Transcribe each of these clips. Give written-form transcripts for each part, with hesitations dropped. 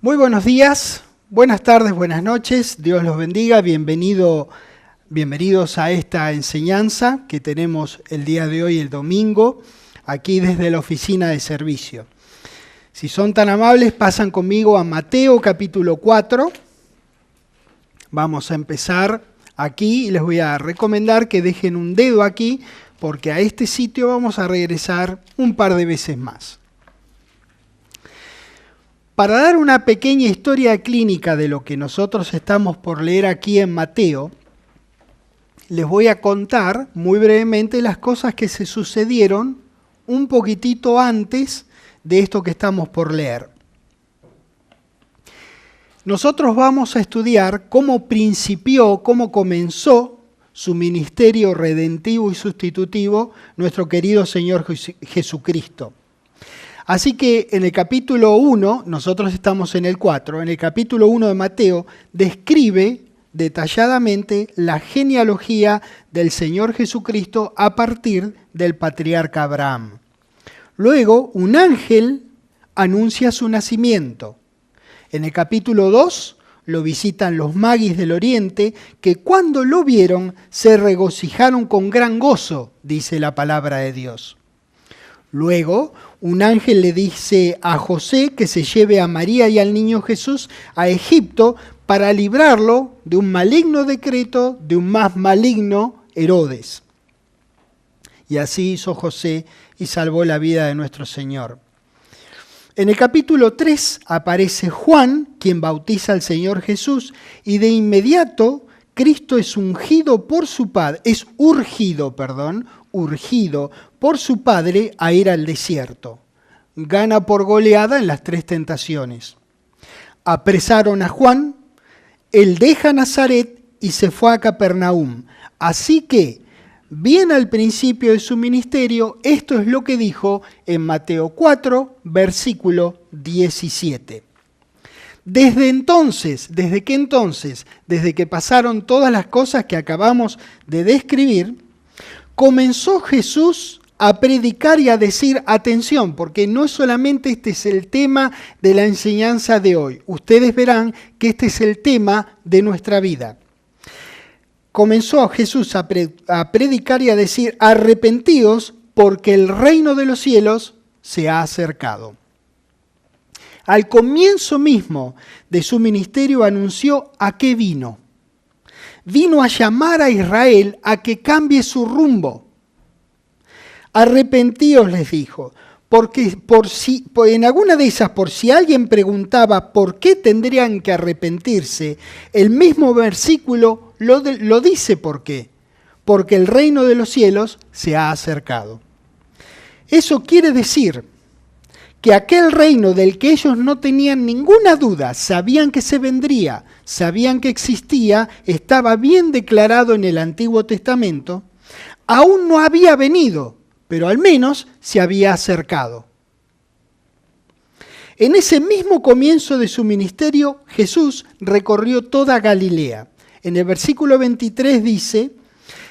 Muy buenos días, buenas tardes, buenas noches, Dios los bendiga, bienvenidos a esta enseñanza que tenemos el día de hoy, el domingo, aquí desde la oficina de servicio. Si son tan amables, pasan conmigo a Mateo capítulo 4, vamos a empezar aquí y les voy a recomendar que dejen un dedo aquí porque a este sitio vamos a regresar un par de veces más. Para dar una pequeña historia clínica de lo que nosotros estamos por leer aquí en Mateo, les voy a contar muy brevemente las cosas que se sucedieron un poquitito antes de esto que estamos por leer. Nosotros vamos a estudiar cómo comenzó su ministerio redentivo y sustitutivo nuestro querido Señor Jesucristo. Así que en el capítulo 1, nosotros estamos en el 4, en el capítulo 1 de Mateo, describe detalladamente la genealogía del Señor Jesucristo a partir del patriarca Abraham. Luego, un ángel anuncia su nacimiento. En el capítulo 2, lo visitan los magis del oriente, que cuando lo vieron se regocijaron con gran gozo, dice la palabra de Dios. Luego, un ángel le dice a José que se lleve a María y al niño Jesús a Egipto para librarlo de un maligno decreto de un más maligno Herodes. Y así hizo José y salvó la vida de nuestro Señor. En el capítulo 3 aparece Juan, quien bautiza al Señor Jesús, y de inmediato Cristo es urgido por su Padre por su Padre a ir al desierto. Gana por goleada en las 3 tentaciones. Apresaron a Juan, él deja Nazaret y se fue a Capernaum. Así que, bien al principio de su ministerio, esto es lo que dijo en Mateo 4, versículo 17. Desde que pasaron todas las cosas que acabamos de describir, comenzó Jesús a predicar y a decir, atención, porque no solamente este es el tema de la enseñanza de hoy. Ustedes verán que este es el tema de nuestra vida. Comenzó Jesús a predicar y a decir, arrepentíos porque el reino de los cielos se ha acercado. Al comienzo mismo de su ministerio anunció a qué vino. Vino a llamar a Israel a que cambie su rumbo. Arrepentíos, les dijo, porque en alguna de esas, por si alguien preguntaba por qué tendrían que arrepentirse, el mismo versículo lo dice por qué. Porque el reino de los cielos se ha acercado. Eso quiere decir que aquel reino del que ellos no tenían ninguna duda, sabían que se vendría, sabían que existía, estaba bien declarado en el Antiguo Testamento, aún no había venido, pero al menos se había acercado. En ese mismo comienzo de su ministerio, Jesús recorrió toda Galilea. En el versículo 23 dice,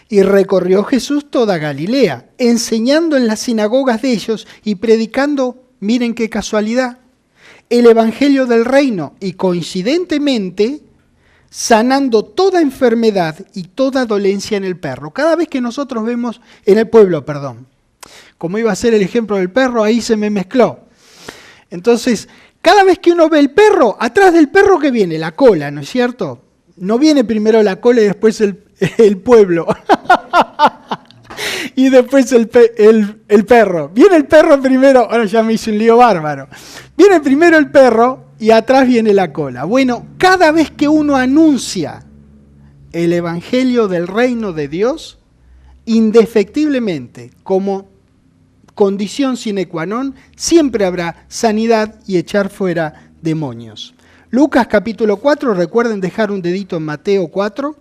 y recorrió Jesús toda Galilea, enseñando en las sinagogas de ellos y predicando, miren qué casualidad, el evangelio del reino y coincidentemente sanando toda enfermedad y toda dolencia en el perro. Cada vez que nosotros vemos, en el pueblo, como iba a ser el ejemplo del perro, ahí se me mezcló. Entonces, cada vez que uno ve el perro, atrás del perro que viene la cola, ¿no es cierto? No viene primero la cola y después el pueblo. Y después el perro. Viene el perro primero, ahora ya me hice un lío bárbaro. Viene primero el perro y atrás viene la cola. Bueno, cada vez que uno anuncia el evangelio del reino de Dios, indefectiblemente, como condición sine qua non, siempre habrá sanidad y echar fuera demonios. Lucas capítulo 4, recuerden dejar un dedito en Mateo 4.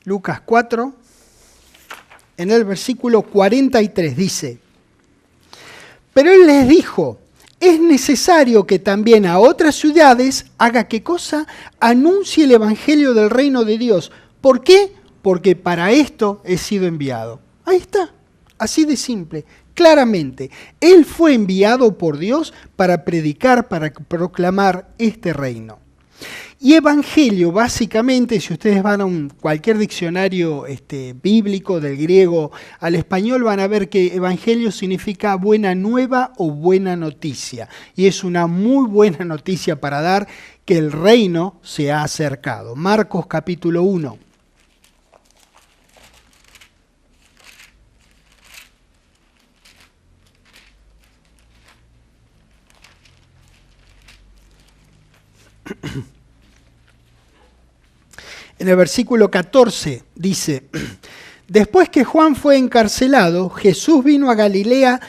Lucas 4, en el versículo 43 dice, pero él les dijo, es necesario que también a otras ciudades haga ¿qué cosa? Anuncie el evangelio del reino de Dios, ¿Por qué? Porque para esto he sido enviado. Ahí está, así de simple, claramente. Él fue enviado por Dios para predicar, para proclamar este reino. Y evangelio, básicamente, si ustedes van a cualquier diccionario bíblico del griego al español, van a ver que evangelio significa buena nueva o buena noticia. Y es una muy buena noticia para dar que el reino se ha acercado. Marcos capítulo 1. En el versículo 14 dice, después que Juan fue encarcelado, Jesús vino a Galilea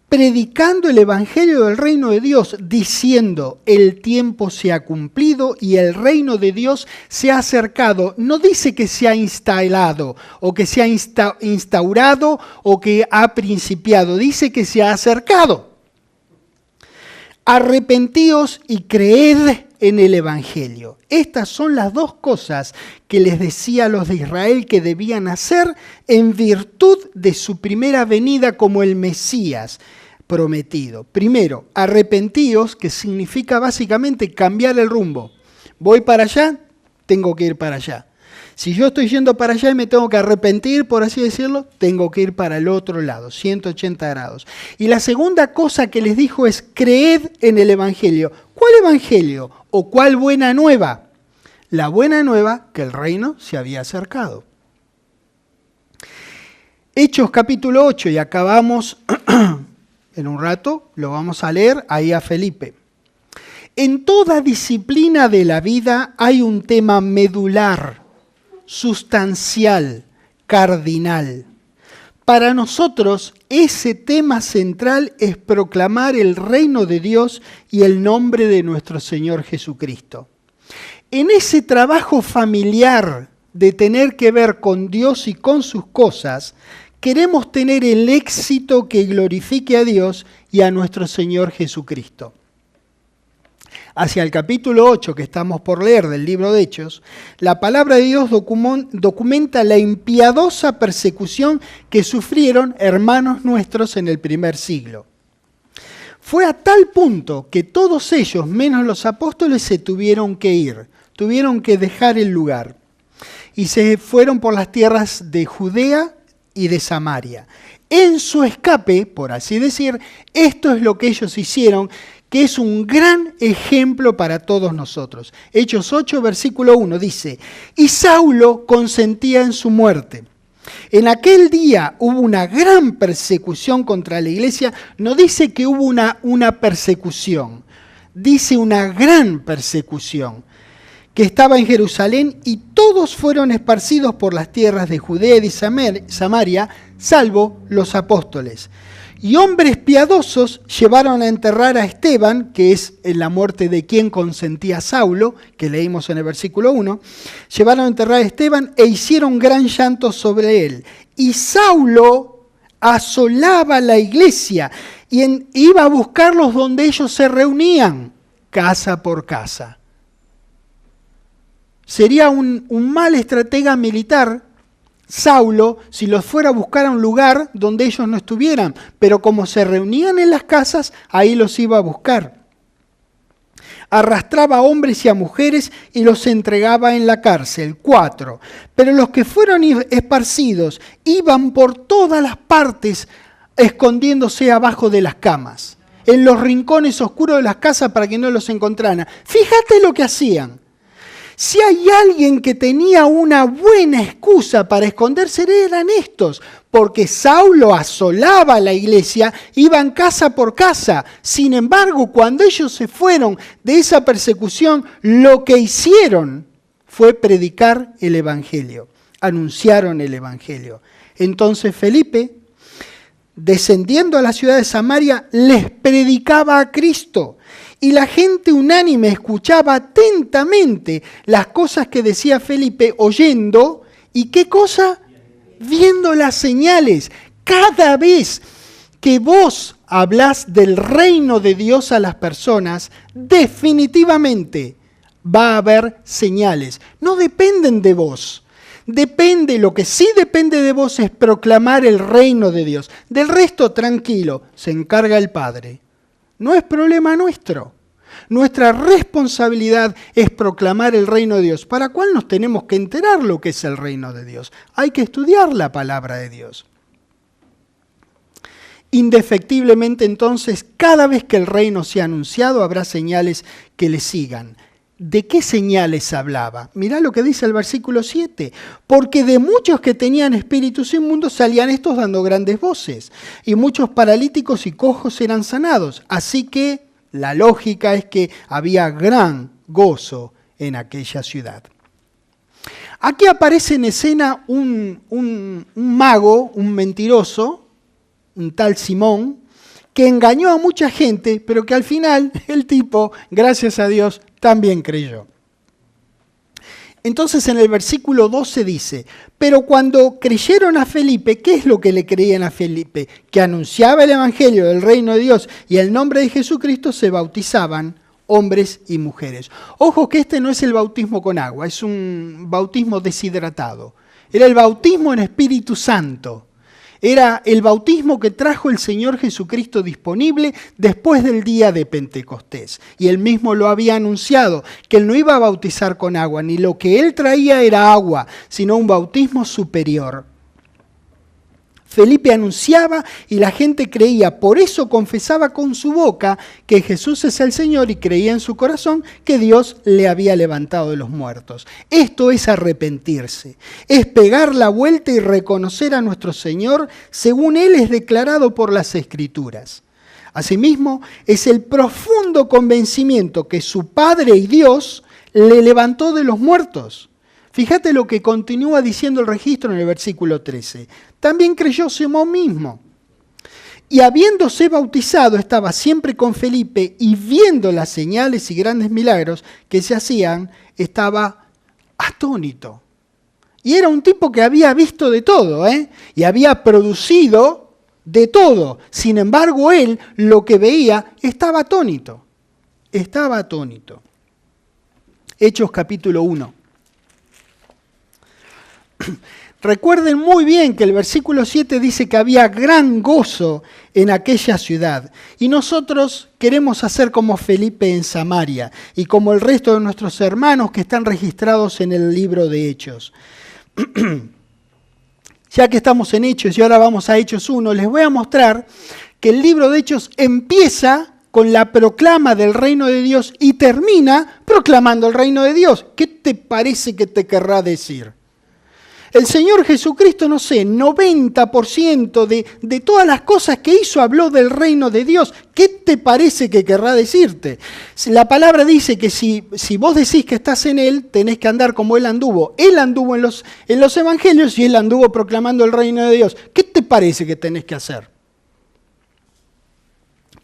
predicando el evangelio del reino de Dios, diciendo, el tiempo se ha cumplido y el reino de Dios se ha acercado. No dice que se ha instalado, o que se ha instaurado, o que ha principiado, dice que se ha acercado. Arrepentíos y creed en el evangelio. Estas son las dos cosas que les decía a los de Israel que debían hacer en virtud de su primera venida como el Mesías prometido. Primero, arrepentíos, que significa básicamente cambiar el rumbo. Voy para allá, tengo que ir para allá. Si yo estoy yendo para allá y me tengo que arrepentir, por así decirlo, tengo que ir para el otro lado, 180 grados. Y la segunda cosa que les dijo es, creed en el evangelio. ¿Cuál evangelio? ¿O cuál buena nueva? La buena nueva que el reino se había acercado. Hechos capítulo 8, y acabamos en un rato, lo vamos a leer ahí a Felipe. En toda disciplina de la vida hay un tema medular, sustancial, cardinal. Para nosotros, ese tema central es proclamar el reino de Dios y el nombre de nuestro Señor Jesucristo. En ese trabajo familiar de tener que ver con Dios y con sus cosas, queremos tener el éxito que glorifique a Dios y a nuestro Señor Jesucristo. Hacia el capítulo 8 que estamos por leer del libro de Hechos, la palabra de Dios documenta la impiedosa persecución que sufrieron hermanos nuestros en el primer siglo. Fue a tal punto que todos ellos, menos los apóstoles, se tuvieron que ir, tuvieron que dejar el lugar. Y se fueron por las tierras de Judea y de Samaria. En su escape, por así decir, esto es lo que ellos hicieron, que es un gran ejemplo para todos nosotros. Hechos 8, versículo 1 dice, y Saulo consentía en su muerte. En aquel día hubo una gran persecución contra la iglesia. No dice que hubo una persecución, dice una gran persecución, que estaba en Jerusalén, y todos fueron esparcidos por las tierras de Judea y de Samaria, salvo los apóstoles. Y hombres piadosos llevaron a enterrar a Esteban, que es en la muerte de quien consentía Saulo, que leímos en el versículo 1, llevaron a enterrar a Esteban e hicieron gran llanto sobre él. Y Saulo asolaba la iglesia y iba a buscarlos donde ellos se reunían, casa por casa. Sería un mal estratega militar Saulo si los fuera a buscar a un lugar donde ellos no estuvieran, pero como se reunían en las casas, ahí los iba a buscar. Arrastraba a hombres y a mujeres y los entregaba en la cárcel. 4. Pero los que fueron esparcidos iban por todas las partes escondiéndose abajo de las camas, en los rincones oscuros de las casas para que no los encontraran. Fíjate lo que hacían. Si hay alguien que tenía una buena excusa para esconderse, eran estos, porque Saulo asolaba la iglesia, iban casa por casa. Sin embargo, cuando ellos se fueron de esa persecución, lo que hicieron fue predicar el evangelio, anunciaron el evangelio. Entonces Felipe, descendiendo a la ciudad de Samaria, les predicaba a Cristo. Y la gente unánime escuchaba atentamente las cosas que decía Felipe, oyendo, ¿y qué cosa? Viendo las señales. Cada vez que vos hablás del reino de Dios a las personas, definitivamente va a haber señales. No dependen de vos, Lo que sí depende de vos es proclamar el reino de Dios. Del resto, tranquilo, se encarga el Padre. No es problema nuestro. Nuestra responsabilidad es proclamar el reino de Dios, para cual nos tenemos que enterar lo que es el reino de Dios. Hay que estudiar la palabra de Dios. Indefectiblemente entonces, cada vez que el reino sea anunciado, habrá señales que le sigan. ¿De qué señales hablaba? Mirá lo que dice el versículo 7. Porque de muchos que tenían espíritus inmundos salían estos dando grandes voces, y muchos paralíticos y cojos eran sanados. Así que la lógica es que había gran gozo en aquella ciudad. Aquí aparece en escena un mago, un mentiroso, un tal Simón, que engañó a mucha gente, pero que al final el tipo, gracias a Dios, también creyó. Entonces en el versículo 12 dice, pero cuando creyeron a Felipe, ¿qué es lo que le creían a Felipe? Que anunciaba el evangelio del reino de Dios y el nombre de Jesucristo, se bautizaban hombres y mujeres. Ojo que este no es el bautismo con agua, es un bautismo deshidratado. Era el bautismo en Espíritu Santo. Era el bautismo que trajo el Señor Jesucristo disponible después del día de Pentecostés. Y él mismo lo había anunciado, que él no iba a bautizar con agua, ni lo que él traía era agua, sino un bautismo superior. Felipe anunciaba y la gente creía, por eso confesaba con su boca que Jesús es el Señor y creía en su corazón que Dios le había levantado de los muertos. Esto es arrepentirse, es pegar la vuelta y reconocer a nuestro Señor según Él es declarado por las Escrituras. Asimismo, es el profundo convencimiento que su Padre y Dios le levantó de los muertos. Fíjate lo que continúa diciendo el registro en el versículo 13. También creyó Simón mismo. Y habiéndose bautizado, estaba siempre con Felipe y viendo las señales y grandes milagros que se hacían, estaba atónito. Y era un tipo que había visto de todo, y había producido de todo. Sin embargo, él lo que veía estaba atónito. Estaba atónito. Hechos capítulo 1. Recuerden muy bien que el versículo 7 dice que había gran gozo en aquella ciudad. Y nosotros queremos hacer como Felipe en Samaria y como el resto de nuestros hermanos que están registrados en el libro de Hechos. Ya que estamos en Hechos y ahora vamos a Hechos 1, les voy a mostrar que el libro de Hechos empieza con la proclama del reino de Dios y termina proclamando el reino de Dios. ¿Qué te parece que te querrá decir? El Señor Jesucristo, 90% de todas las cosas que hizo habló del reino de Dios. ¿Qué te parece que querrá decirte? La palabra dice que si vos decís que estás en Él, tenés que andar como Él anduvo. Él anduvo en los evangelios y Él anduvo proclamando el reino de Dios. ¿Qué te parece que tenés que hacer?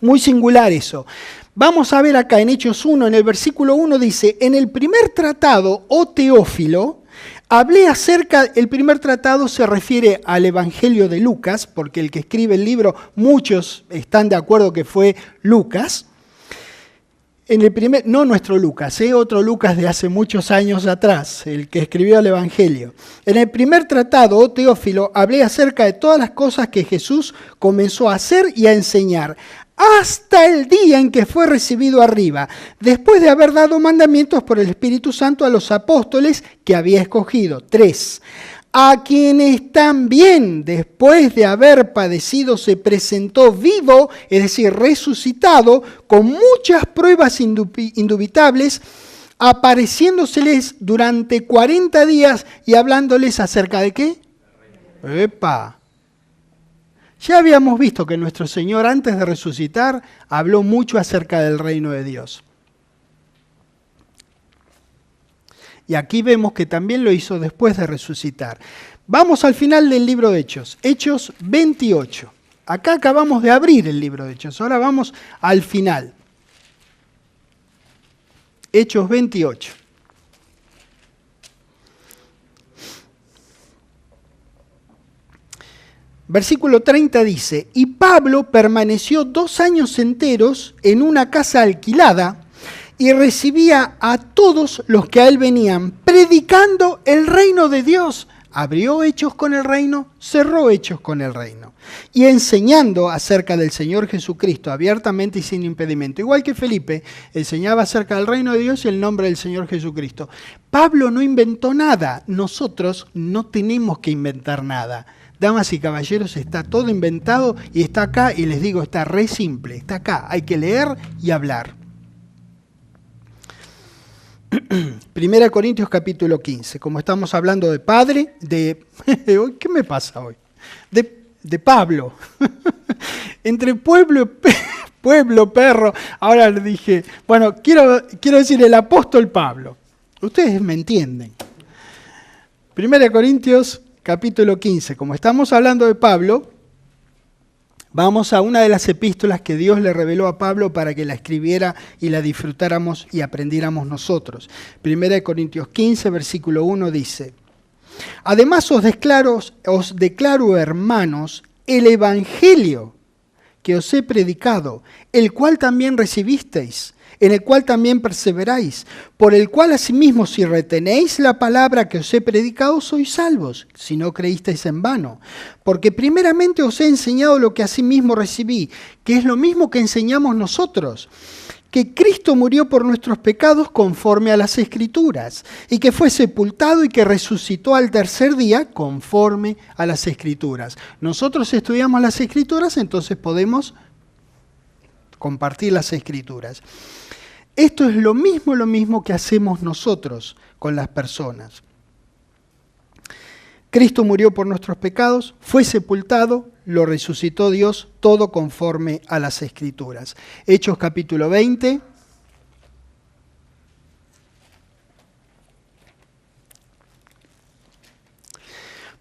Muy singular eso. Vamos a ver acá en Hechos 1, en el versículo 1 dice, en el primer tratado, oh Teófilo, el primer tratado se refiere al Evangelio de Lucas, porque el que escribe el libro, muchos están de acuerdo que fue Lucas. No nuestro Lucas, otro Lucas de hace muchos años atrás, el que escribió el Evangelio. En el primer tratado, oh Teófilo, hablé acerca de todas las cosas que Jesús comenzó a hacer y a enseñar, hasta el día en que fue recibido arriba, después de haber dado mandamientos por el Espíritu Santo a los apóstoles que había escogido. 3. A quienes también, después de haber padecido, se presentó vivo, es decir, resucitado, con muchas pruebas indubitables, apareciéndoseles durante 40 días y hablándoles acerca de ¿qué? ¡Epa! Ya habíamos visto que nuestro Señor antes de resucitar habló mucho acerca del reino de Dios. Y aquí vemos que también lo hizo después de resucitar. Vamos al final del libro de Hechos, Hechos 28. Acá acabamos de abrir el libro de Hechos, ahora vamos al final. Hechos 28. Versículo 30 dice, y Pablo permaneció 2 años enteros en una casa alquilada y recibía a todos los que a él venían, predicando el reino de Dios. Abrió hechos con el reino, cerró hechos con el reino. Y enseñando acerca del Señor Jesucristo abiertamente y sin impedimento. Igual que Felipe, enseñaba acerca del reino de Dios y el nombre del Señor Jesucristo. Pablo no inventó nada. Nosotros no tenemos que inventar nada. Damas y caballeros, está todo inventado y está acá. Y les digo, está re simple. Está acá. Hay que leer y hablar. 1 Corintios capítulo 15, como estamos hablando de padre, ¿qué me pasa hoy? De Pablo, entre pueblo, perro, ahora le dije, bueno, quiero decir el apóstol Pablo, ustedes me entienden. 1 Corintios capítulo 15, como estamos hablando de Pablo, vamos a una de las epístolas que Dios le reveló a Pablo para que la escribiera y la disfrutáramos y aprendiéramos nosotros. 1 Corintios 15, versículo 1 dice: Además os declaro, hermanos, el evangelio que os he predicado, el cual también recibisteis, en el cual también perseveráis, por el cual asimismo si retenéis la palabra que os he predicado, sois salvos, si no creísteis en vano. Porque primeramente os he enseñado lo que asimismo recibí, que es lo mismo que enseñamos nosotros, que Cristo murió por nuestros pecados conforme a las Escrituras, y que fue sepultado y que resucitó al tercer día conforme a las Escrituras. Nosotros estudiamos las Escrituras, entonces podemos compartir las Escrituras. Esto es lo mismo que hacemos nosotros con las personas. Cristo murió por nuestros pecados, fue sepultado, lo resucitó Dios, todo conforme a las Escrituras. Hechos capítulo 20.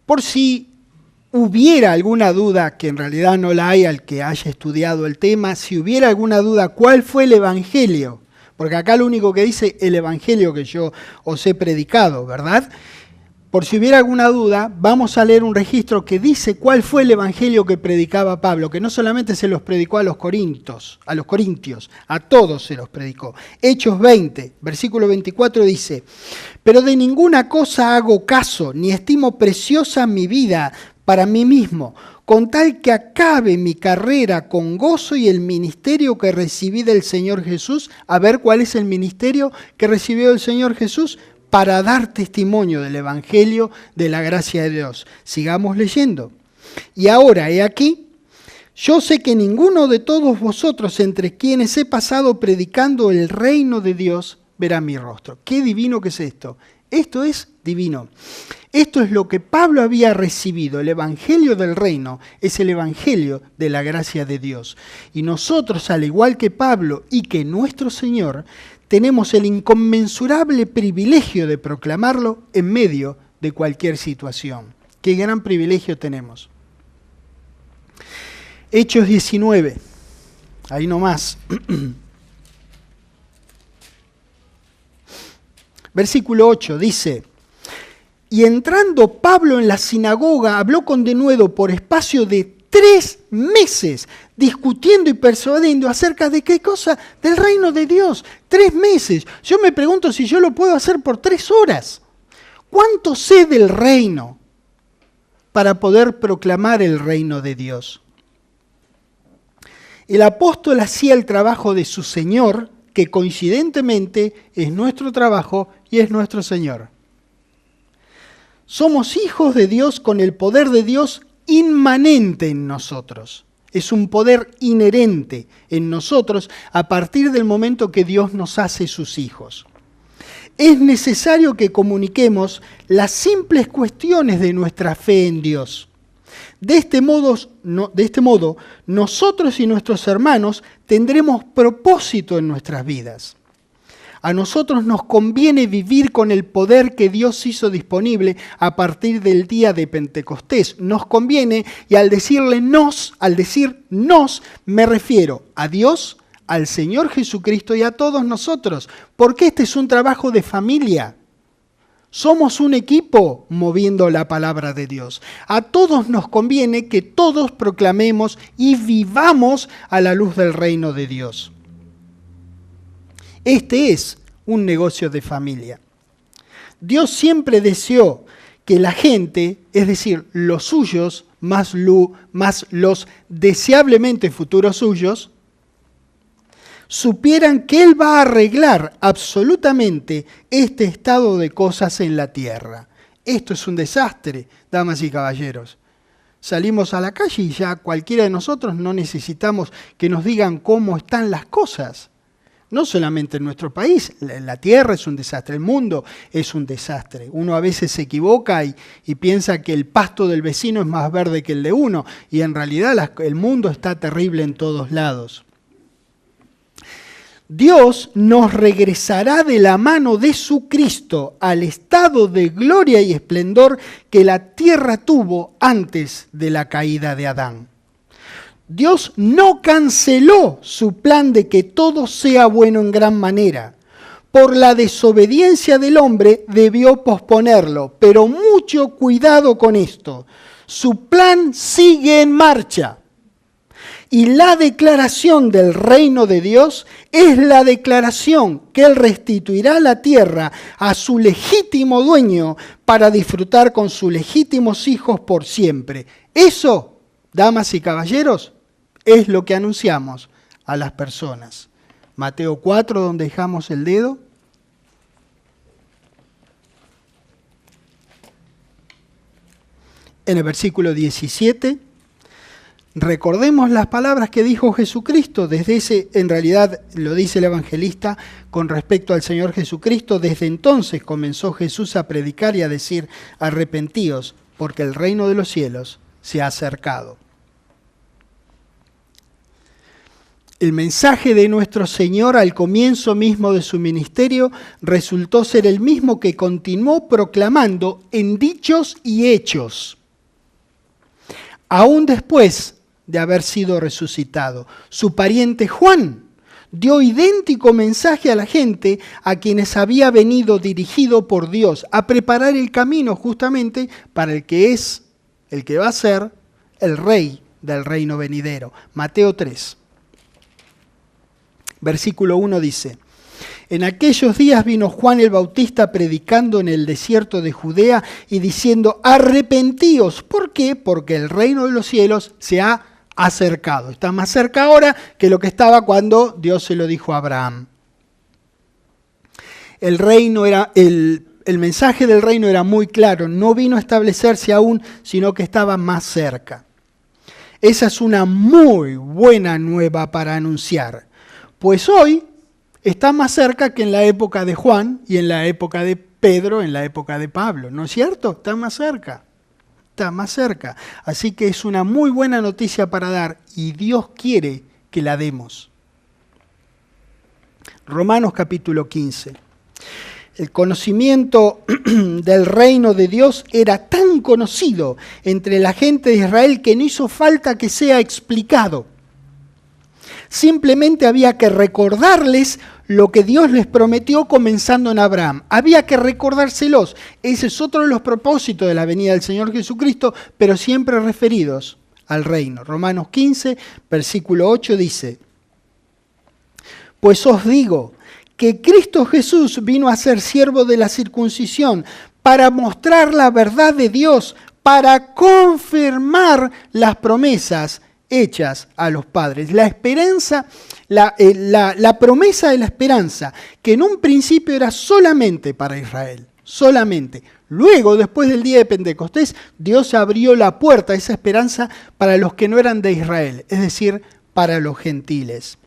Por si hubiera alguna duda, que en realidad no la hay al que haya estudiado el tema, si hubiera alguna duda, ¿cuál fue el Evangelio? Porque acá lo único que dice el Evangelio que yo os he predicado, ¿verdad? Por si hubiera alguna duda, vamos a leer un registro que dice cuál fue el Evangelio que predicaba Pablo, que no solamente se los predicó a los corintios, a todos se los predicó. Hechos 20, versículo 24 dice: Pero de ninguna cosa hago caso, ni estimo preciosa mi vida para mí mismo, con tal que acabe mi carrera con gozo y el ministerio que recibí del Señor Jesús. A ver, ¿cuál es el ministerio que recibió el Señor Jesús? Para dar testimonio del Evangelio de la gracia de Dios. Sigamos leyendo. Y ahora, he aquí, yo sé que ninguno de todos vosotros entre quienes he pasado predicando el reino de Dios verá mi rostro. Qué divino que es esto. Esto es divino. Esto es lo que Pablo había recibido. El Evangelio del reino es el Evangelio de la gracia de Dios. Y nosotros, al igual que Pablo y que nuestro Señor, tenemos el inconmensurable privilegio de proclamarlo en medio de cualquier situación. Qué gran privilegio tenemos. Hechos 19. Ahí nomás. Versículo 8 dice: Y entrando Pablo en la sinagoga, habló con denuedo por espacio de 3 meses, discutiendo y persuadiendo acerca de qué cosa, del reino de Dios. 3 meses. Yo me pregunto si yo lo puedo hacer por 3 horas. ¿Cuánto sé del reino para poder proclamar el reino de Dios? El apóstol hacía el trabajo de su Señor, que coincidentemente es nuestro trabajo y es nuestro Señor. Somos hijos de Dios con el poder de Dios inmanente en nosotros. Es un poder inherente en nosotros a partir del momento que Dios nos hace sus hijos. Es necesario que comuniquemos las simples cuestiones de nuestra fe en Dios. De este modo, nosotros y nuestros hermanos tendremos propósito en nuestras vidas. A nosotros nos conviene vivir con el poder que Dios hizo disponible a partir del día de Pentecostés. Nos conviene, y al decir nos, me refiero a Dios, al Señor Jesucristo y a todos nosotros, porque este es un trabajo de familia. Somos un equipo moviendo la palabra de Dios. A todos nos conviene que todos proclamemos y vivamos a la luz del reino de Dios. Este es un negocio de familia. Dios siempre deseó que la gente, es decir, los suyos, más los deseablemente futuros suyos, supieran que Él va a arreglar absolutamente este estado de cosas en la tierra. Esto es un desastre, damas y caballeros. Salimos a la calle y ya cualquiera de nosotros no necesitamos que nos digan cómo están las cosas. No solamente en nuestro país, la tierra es un desastre, el mundo es un desastre. Uno a veces se equivoca y piensa que el pasto del vecino es más verde que el de uno, y en realidad el mundo está terrible en todos lados. Dios nos regresará de la mano de su Cristo al estado de gloria y esplendor que la tierra tuvo antes de la caída de Adán. Dios no canceló su plan de que todo sea bueno en gran manera. Por la desobediencia del hombre debió posponerlo, pero mucho cuidado con esto. Su plan sigue en marcha. Y la declaración del reino de Dios es la declaración que Él restituirá la tierra a su legítimo dueño para disfrutar con sus legítimos hijos por siempre. Eso, damas y caballeros, es lo que anunciamos a las personas. Mateo 4, donde dejamos el dedo. En el versículo 17. Recordemos las palabras que dijo Jesucristo, en realidad lo dice el evangelista con respecto al Señor Jesucristo, desde entonces comenzó Jesús a predicar y a decir, arrepentíos, porque el reino de los cielos se ha acercado. El mensaje de nuestro Señor al comienzo mismo de su ministerio resultó ser el mismo que continuó proclamando en dichos y hechos, aún después de haber sido resucitado. Su pariente Juan dio idéntico mensaje a la gente a quienes había venido dirigido por Dios a preparar el camino justamente para el que va a ser el rey del reino venidero. Mateo 3, versículo 1 dice: En aquellos días vino Juan el Bautista predicando en el desierto de Judea y diciendo, arrepentíos. ¿Por qué? Porque el reino de los cielos se ha acercado. Está más cerca ahora que lo que estaba cuando Dios se lo dijo a Abraham. El mensaje del reino era muy claro, no vino a establecerse aún, sino que estaba más cerca. Esa es una muy buena nueva para anunciar, pues hoy está más cerca que en la época de Juan y en la época de Pedro, en la época de Pablo, ¿no es cierto? Está más cerca. Está más cerca. Así que es una muy buena noticia para dar y Dios quiere que la demos. Romanos capítulo 15. El conocimiento del reino de Dios era tan conocido entre la gente de Israel que no hizo falta que sea explicado. Simplemente había que recordarles lo que Dios les prometió comenzando en Abraham. Había que recordárselos. Ese es otro de los propósitos de la venida del Señor Jesucristo, pero siempre referidos al reino. Romanos 15, versículo 8 dice, pues os digo que Cristo Jesús vino a ser siervo de la circuncisión para mostrar la verdad de Dios, para confirmar las promesas hechas a los padres. La esperanza, la promesa de la esperanza, que en un principio era solamente para Israel, solamente. Luego, después del día de Pentecostés, Dios abrió la puerta a esa esperanza para los que no eran de Israel, es decir, para los gentiles.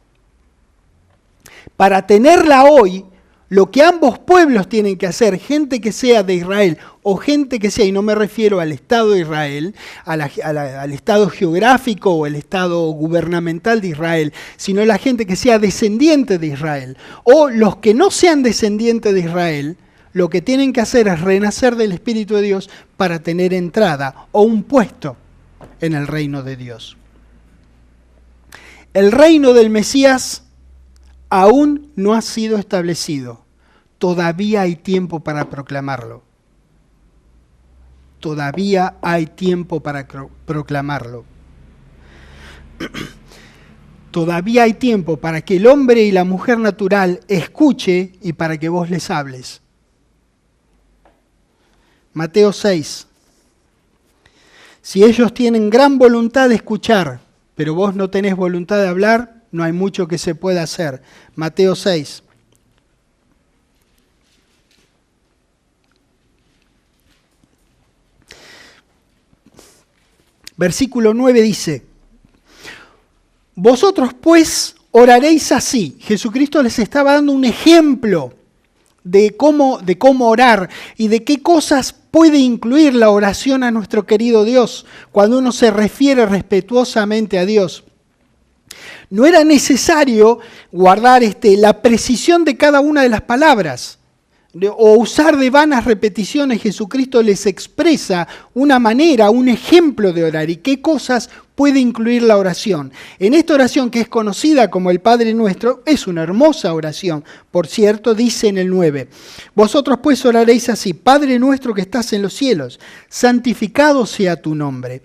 Para tenerla hoy, lo que ambos pueblos tienen que hacer, gente que sea de Israel o gente que sea, y no me refiero al Estado de Israel, al Estado geográfico o el Estado gubernamental de Israel, sino la gente que sea descendiente de Israel, o los que no sean descendientes de Israel, lo que tienen que hacer es renacer del Espíritu de Dios para tener entrada o un puesto en el reino de Dios. El reino del Mesías aún no ha sido establecido. Todavía hay tiempo para proclamarlo. Todavía hay tiempo para proclamarlo. todavía hay tiempo para que el hombre y la mujer natural escuche y para que vos les hables. Mateo 6. Si ellos tienen gran voluntad de escuchar, pero vos no tenés voluntad de hablar, no hay mucho que se pueda hacer. Mateo 6. Versículo 9 dice: vosotros pues oraréis así. Jesucristo les estaba dando un ejemplo de cómo orar y de qué cosas puede incluir la oración a nuestro querido Dios cuando uno se refiere respetuosamente a Dios. No era necesario guardar la precisión de cada una de las palabras o usar de vanas repeticiones. Jesucristo les expresa una manera, un ejemplo de orar y qué cosas puede incluir la oración. En esta oración, que es conocida como el Padre Nuestro, es una hermosa oración. Por cierto, dice en el 9: vosotros pues oraréis así: Padre nuestro que estás en los cielos, santificado sea tu nombre.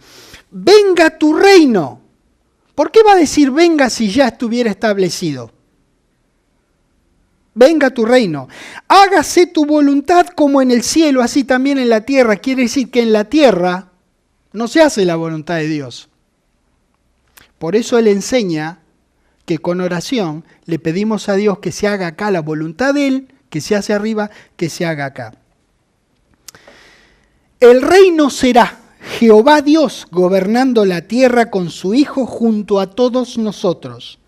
Venga tu reino. ¿Por qué va a decir venga si ya estuviera establecido? Venga tu reino. Hágase tu voluntad como en el cielo, así también en la tierra. Quiere decir que en la tierra no se hace la voluntad de Dios. Por eso Él enseña que con oración le pedimos a Dios que se haga acá la voluntad de Él, que se hace arriba, que se haga acá. El reino será Jehová Dios gobernando la tierra con su Hijo junto a todos nosotros.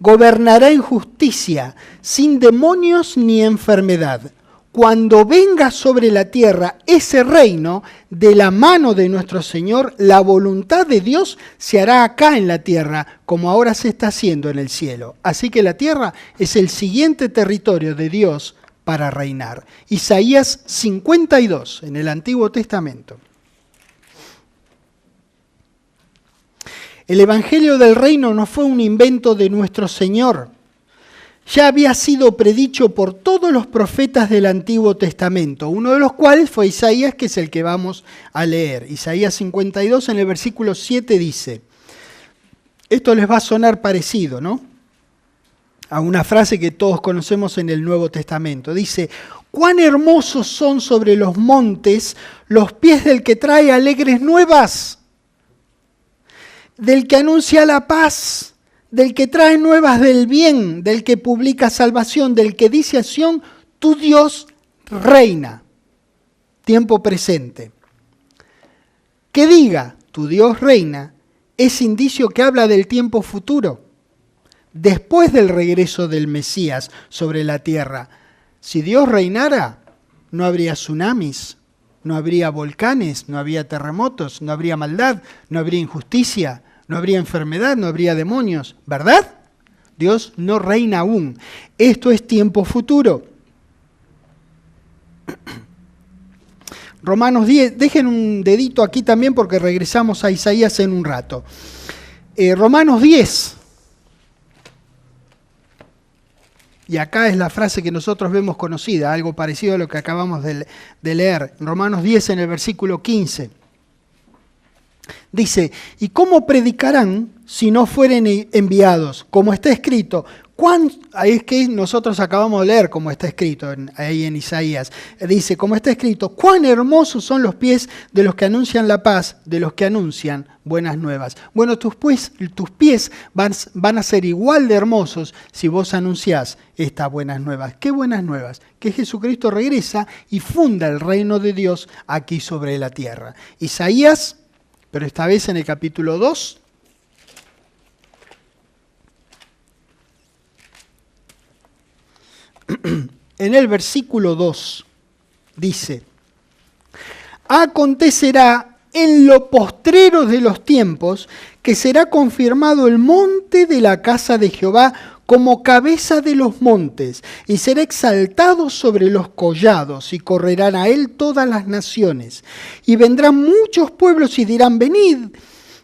Gobernará en justicia, sin demonios ni enfermedad. Cuando venga sobre la tierra ese reino, de la mano de nuestro Señor, la voluntad de Dios se hará acá en la tierra, como ahora se está haciendo en el cielo. Así que la tierra es el siguiente territorio de Dios para reinar. Isaías 52, en el Antiguo Testamento. El Evangelio del Reino no fue un invento de nuestro Señor. Ya había sido predicho por todos los profetas del Antiguo Testamento, uno de los cuales fue Isaías, que es el que vamos a leer. Isaías 52, en el versículo 7 dice, esto les va a sonar parecido, ¿no?, a una frase que todos conocemos en el Nuevo Testamento. Dice: cuán hermosos son sobre los montes los pies del que trae alegres nuevas, del que anuncia la paz, del que trae nuevas del bien, del que publica salvación, del que dice a Sión: tu Dios reina. Tiempo presente. Que diga tu Dios reina es indicio que habla del tiempo futuro, después del regreso del Mesías sobre la tierra. Si Dios reinara, no habría tsunamis, no habría volcanes, no habría terremotos, no habría maldad, no habría injusticia, no habría enfermedad, no habría demonios, ¿verdad? Dios no reina aún. Esto es tiempo futuro. Romanos 10, dejen un dedito aquí también porque regresamos a Isaías en un rato. Romanos 10. Y acá es la frase que nosotros vemos conocida, algo parecido a lo que acabamos de leer. Romanos 10 en el versículo 15. Dice: ¿y cómo predicarán si no fueren enviados? Como está escrito. Es que nosotros acabamos de leer como está escrito ahí en Isaías. Dice, como está escrito: cuán hermosos son los pies de los que anuncian la paz, de los que anuncian buenas nuevas. Bueno, tus pies van a ser igual de hermosos si vos anunciás estas buenas nuevas. ¿Qué buenas nuevas? Que Jesucristo regresa y funda el reino de Dios aquí sobre la tierra. Isaías, pero esta vez en el capítulo 2. En el versículo 2 dice: acontecerá en lo postrero de los tiempos que será confirmado el monte de la casa de Jehová como cabeza de los montes, y será exaltado sobre los collados, y correrán a él todas las naciones. Y vendrán muchos pueblos y dirán: venid,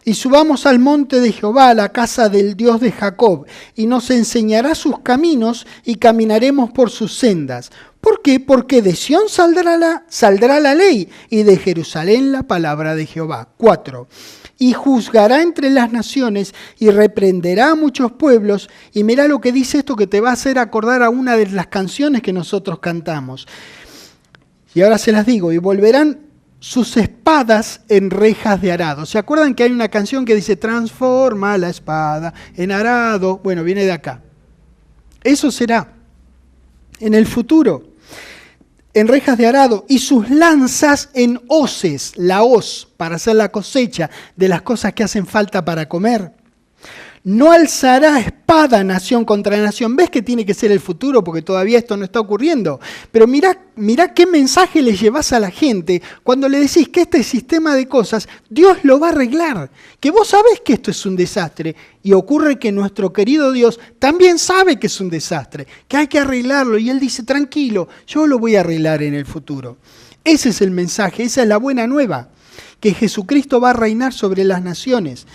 y subamos al monte de Jehová, a la casa del Dios de Jacob, y nos enseñará sus caminos, y caminaremos por sus sendas. ¿Por qué? Porque de Sión saldrá la ley y de Jerusalén la palabra de Jehová. 4. Y juzgará entre las naciones y reprenderá a muchos pueblos. Y mira lo que dice esto que te va a hacer acordar a una de las canciones que nosotros cantamos. Y ahora se las digo, y volverán sus espadas en rejas de arado. ¿Se acuerdan que hay una canción que dice transforma la espada en arado? Bueno, viene de acá. Eso será en el futuro, en rejas de arado, y sus lanzas en hoces, la hoz, para hacer la cosecha de las cosas que hacen falta para comer. No alzará espada nación contra nación. ¿Ves que tiene que ser el futuro? Porque todavía esto no está ocurriendo. Pero mirá qué mensaje le llevas a la gente cuando le decís que este sistema de cosas Dios lo va a arreglar. Que vos sabés que esto es un desastre. Y ocurre que nuestro querido Dios también sabe que es un desastre, que hay que arreglarlo. Y Él dice, tranquilo, yo lo voy a arreglar en el futuro. Ese es el mensaje, esa es la buena nueva. Que Jesucristo va a reinar sobre las naciones.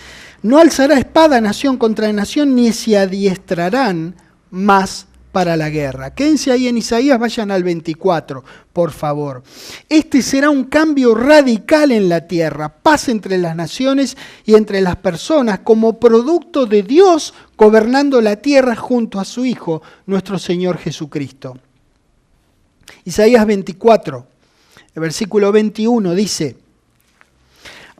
No alzará espada nación contra nación, ni se adiestrarán más para la guerra. Quédense ahí en Isaías, vayan al 24, por favor. Este será un cambio radical en la tierra, paz entre las naciones y entre las personas, como producto de Dios gobernando la tierra junto a su Hijo, nuestro Señor Jesucristo. Isaías 24, el versículo 21 dice: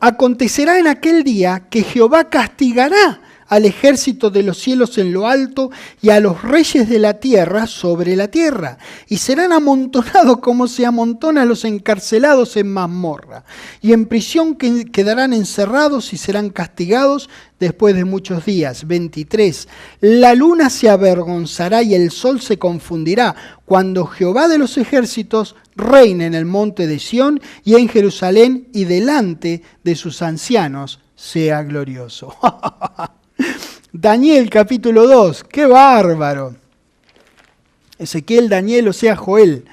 acontecerá en aquel día que Jehová castigará al ejército de los cielos en lo alto y a los reyes de la tierra sobre la tierra, y serán amontonados como se amontonan los encarcelados en mazmorra, y en prisión quedarán encerrados y serán castigados después de muchos días. 23. La luna se avergonzará y el sol se confundirá, cuando Jehová de los ejércitos reine en el monte de Sión y en Jerusalén, y delante de sus ancianos sea glorioso. Daniel capítulo 2, ¡qué bárbaro! Ezequiel, Daniel, o sea Joel.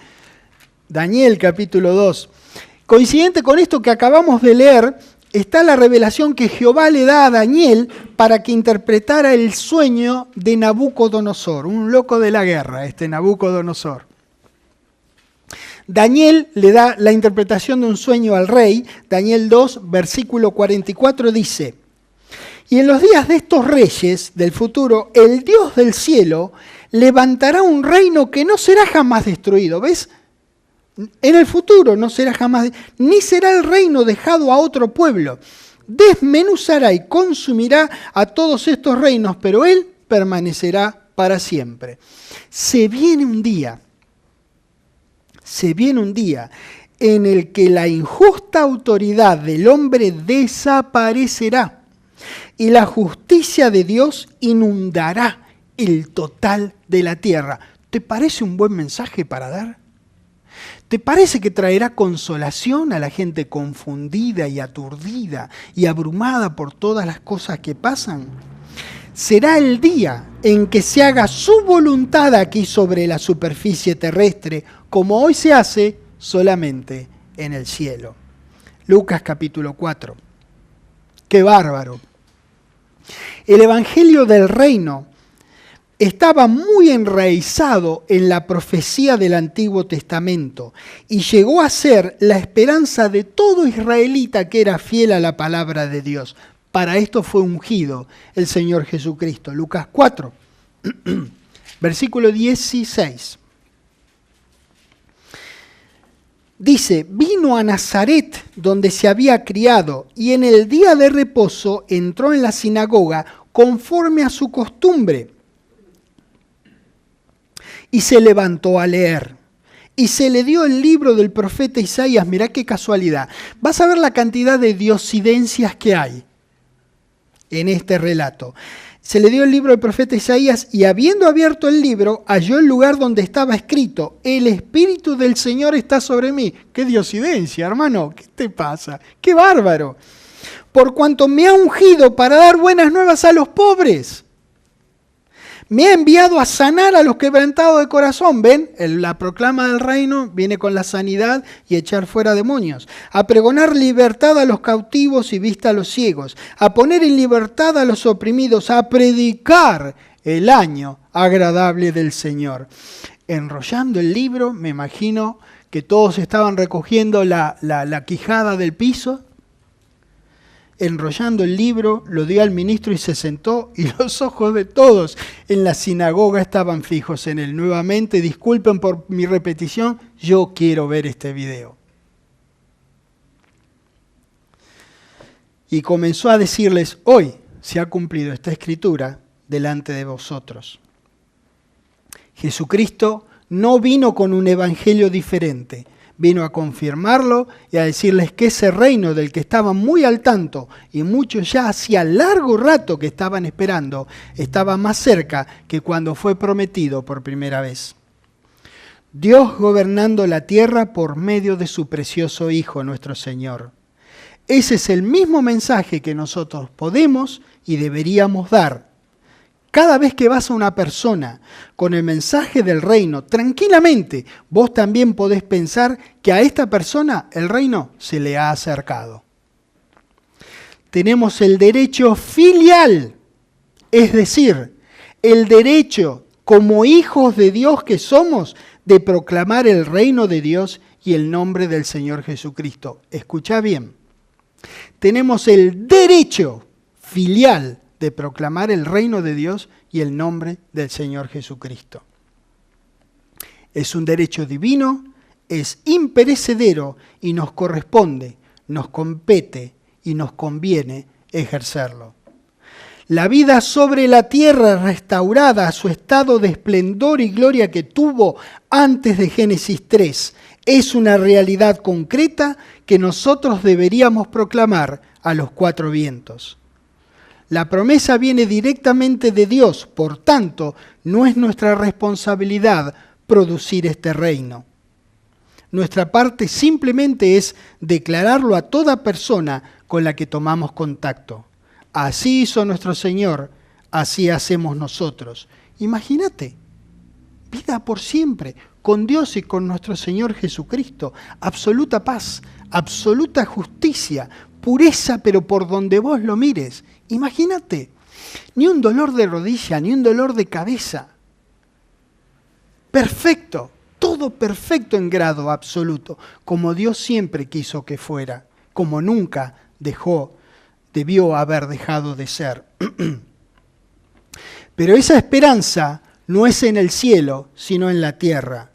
Daniel capítulo 2. Coincidente con esto que acabamos de leer, está la revelación que Jehová le da a Daniel para que interpretara el sueño de Nabucodonosor, un loco de la guerra, Nabucodonosor. Daniel le da la interpretación de un sueño al rey. Daniel 2, versículo 44 dice: y en los días de estos reyes del futuro, el Dios del cielo levantará un reino que no será jamás destruido. ¿Ves? En el futuro no será jamás, ni será el reino dejado a otro pueblo. Desmenuzará y consumirá a todos estos reinos, pero Él permanecerá para siempre. Se viene un día en el que la injusta autoridad del hombre desaparecerá y la justicia de Dios inundará el total de la tierra. ¿Te parece un buen mensaje para dar? ¿Te parece que traerá consolación a la gente confundida y aturdida y abrumada por todas las cosas que pasan? Será el día en que se haga su voluntad aquí sobre la superficie terrestre, como hoy se hace solamente en el cielo. Lucas capítulo 4. ¡Qué bárbaro! El evangelio del reino estaba muy enraizado en la profecía del Antiguo Testamento y llegó a ser la esperanza de todo israelita que era fiel a la palabra de Dios. Para esto fue ungido el Señor Jesucristo. Lucas 4, versículo 16. Dice: vino a Nazaret, donde se había criado, y en el día de reposo entró en la sinagoga conforme a su costumbre, y se levantó a leer. Y se le dio el libro del profeta Isaías. Mirá qué casualidad. Vas a ver la cantidad de diosidencias que hay en este relato. Se le dio el libro del profeta Isaías, y habiendo abierto el libro, halló el lugar donde estaba escrito: el Espíritu del Señor está sobre mí. ¡Qué diosidencia, hermano! ¿Qué te pasa? ¡Qué bárbaro! Por cuanto me ha ungido para dar buenas nuevas a los pobres. Me ha enviado a sanar a los quebrantados de corazón. ¿Ven? La proclama del reino viene con la sanidad y echar fuera demonios. A pregonar libertad a los cautivos y vista a los ciegos. A poner en libertad a los oprimidos. A predicar el año agradable del Señor. enrollando el libro, me imagino que todos estaban recogiendo la quijada del piso, enrollando el libro, lo dio al ministro y se sentó, y los ojos de todos en la sinagoga estaban fijos en él. Nuevamente, disculpen por mi repetición, yo quiero ver este video. Y comenzó a decirles, hoy se ha cumplido esta escritura delante de vosotros. Jesucristo no vino con un evangelio diferente, vino a confirmarlo y a decirles que ese reino del que estaban muy al tanto y muchos ya hacía largo rato que estaban esperando, estaba más cerca que cuando fue prometido por primera vez. Dios gobernando la tierra por medio de su precioso Hijo, nuestro Señor. Ese es el mismo mensaje que nosotros podemos y deberíamos dar. Cada vez que vas a una persona con el mensaje del reino, tranquilamente, vos también podés pensar que a esta persona el reino se le ha acercado. Tenemos el derecho filial, es decir, el derecho como hijos de Dios que somos de proclamar el reino de Dios y el nombre del Señor Jesucristo. Escuchá bien, tenemos el derecho filial de proclamar el reino de Dios y el nombre del Señor Jesucristo. Es un derecho divino, es imperecedero y nos corresponde, nos compete y nos conviene ejercerlo. La vida sobre la tierra restaurada a su estado de esplendor y gloria que tuvo antes de Génesis 3 es una realidad concreta que nosotros deberíamos proclamar a los cuatro vientos. La promesa viene directamente de Dios, por tanto, no es nuestra responsabilidad producir este reino. Nuestra parte simplemente es declararlo a toda persona con la que tomamos contacto. Así hizo nuestro Señor, así hacemos nosotros. Imagínate, vida por siempre, con Dios y con nuestro Señor Jesucristo, absoluta paz, absoluta justicia, pureza, pero por donde vos lo mires. Imagínate, ni un dolor de rodilla, ni un dolor de cabeza. Perfecto, todo perfecto en grado absoluto, como Dios siempre quiso que fuera, como nunca debió haber dejado de ser. Pero esa esperanza no es en el cielo, sino en la tierra.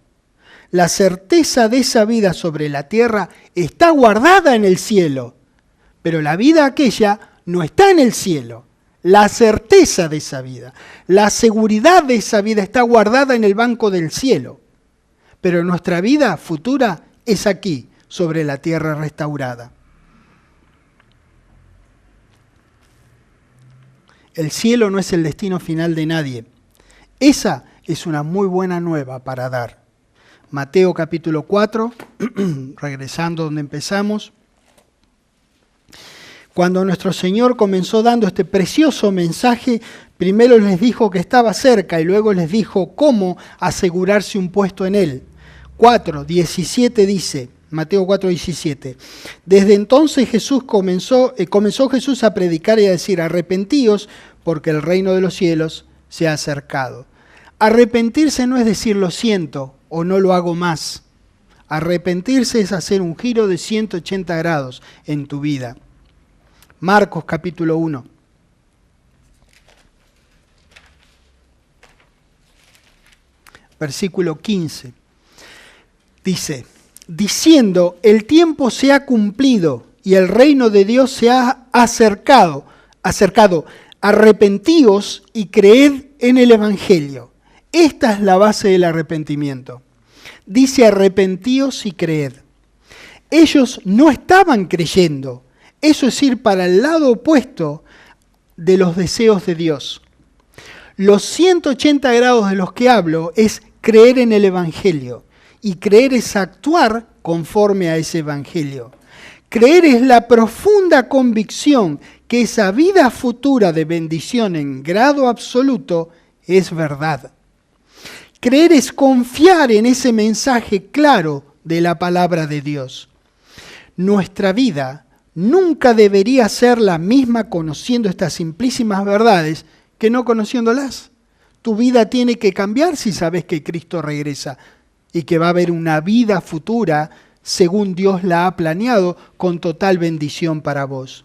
La certeza de esa vida sobre la tierra está guardada en el cielo, pero la vida aquella no está en el cielo. La certeza de esa vida, la seguridad de esa vida está guardada en el banco del cielo. Pero nuestra vida futura es aquí, sobre la tierra restaurada. El cielo no es el destino final de nadie. Esa es una muy buena nueva para dar. Mateo capítulo 4, regresando donde empezamos. Cuando nuestro Señor comenzó dando este precioso mensaje, primero les dijo que estaba cerca y luego les dijo cómo asegurarse un puesto en Él. 4:17 dice, Mateo 4:17, desde entonces comenzó Jesús a predicar y a decir, arrepentíos porque el reino de los cielos se ha acercado. Arrepentirse no es decir lo siento o no lo hago más. Arrepentirse es hacer un giro de 180 grados en tu vida. Marcos capítulo 1. Versículo 15. Dice, diciendo, el tiempo se ha cumplido y el reino de Dios se ha acercado. Arrepentíos y creed en el Evangelio. Esta es la base del arrepentimiento. Dice, arrepentíos y creed. Ellos no estaban creyendo. Eso es ir para el lado opuesto de los deseos de Dios. Los 180 grados de los que hablo es creer en el Evangelio. Y creer es actuar conforme a ese Evangelio. Creer es la profunda convicción que esa vida futura de bendición en grado absoluto es verdad. Creer es confiar en ese mensaje claro de la palabra de Dios. Nuestra vida nunca debería ser la misma conociendo estas simplísimas verdades que no conociéndolas. Tu vida tiene que cambiar si sabes que Cristo regresa y que va a haber una vida futura según Dios la ha planeado, con total bendición para vos.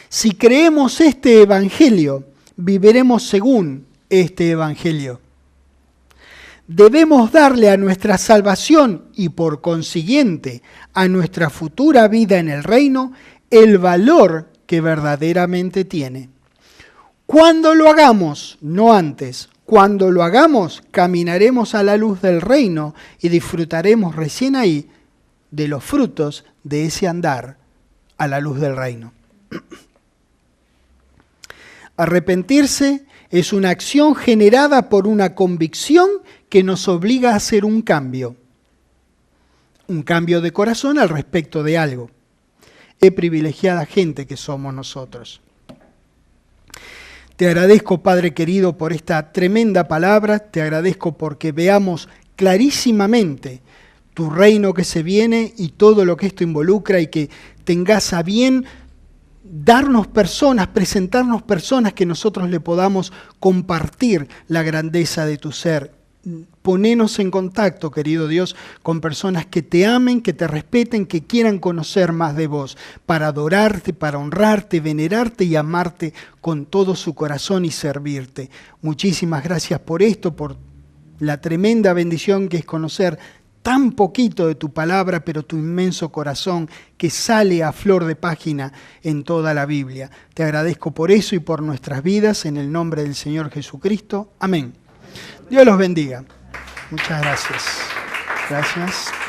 Si creemos este evangelio, viviremos según este evangelio. Debemos darle a nuestra salvación y por consiguiente a nuestra futura vida en el reino el valor que verdaderamente tiene. Cuando lo hagamos, no antes, cuando lo hagamos, caminaremos a la luz del reino y disfrutaremos recién ahí de los frutos de ese andar a la luz del reino. Arrepentirse es una acción generada por una convicción que nos obliga a hacer un cambio de corazón al respecto de algo. Qué privilegiada gente que somos nosotros. Te agradezco, Padre querido, por esta tremenda palabra. Te agradezco porque veamos clarísimamente tu reino que se viene y todo lo que esto involucra, y que tengas a bien darnos personas, presentarnos personas que nosotros le podamos compartir la grandeza de tu ser. Ponenos en contacto, querido Dios, con personas que te amen, que te respeten, que quieran conocer más de vos, para adorarte, para honrarte, venerarte y amarte con todo su corazón y servirte. Muchísimas gracias por esto, por la tremenda bendición que es conocer tan poquito de tu palabra, pero tu inmenso corazón que sale a flor de página en toda la Biblia. Te agradezco por eso y por nuestras vidas, en el nombre del Señor Jesucristo. Amén. Dios los bendiga. Muchas gracias. Gracias.